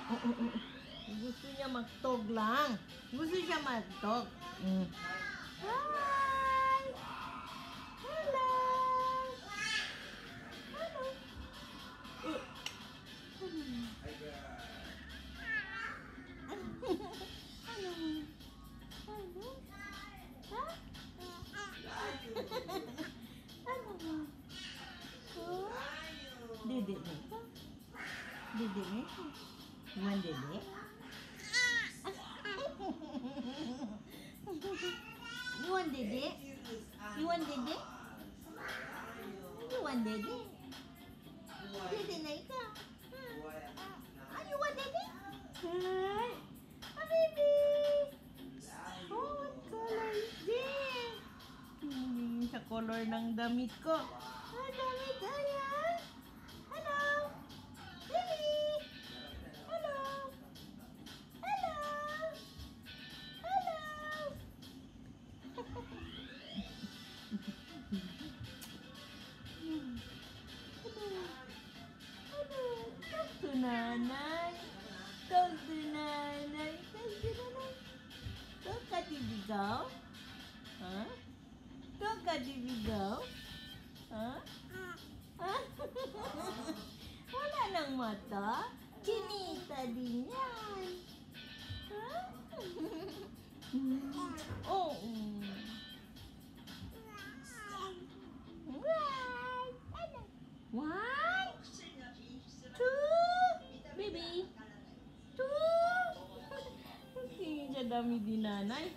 Oo, oo. Gusto niya magtog lang. Gusto siya magtog. Hi! Hello! Hello! Uh. Hello. Hello. Ha? Ano ba? Oh? Dede na ito? Dede na ito? Iwan dede? Iwan dede? Iwan dede? Iwan dede? Dede na ito? Iwan dede? Hi! Baby! Oh, what color is this? Hindi sa color ng damit ko. Damit, ayan. Hello. Baby. Hello. Hello. Hello. Hello. Talk to nanay. Talk to nanay. Talk to nanay. Talk ka, Tibigaw. Huh? Talk ka, Tibigaw. Huh? Wala nang mata. Chinita din yan. Huh? Oo. One, two, baby. Two. Hindi siya dami din nanay.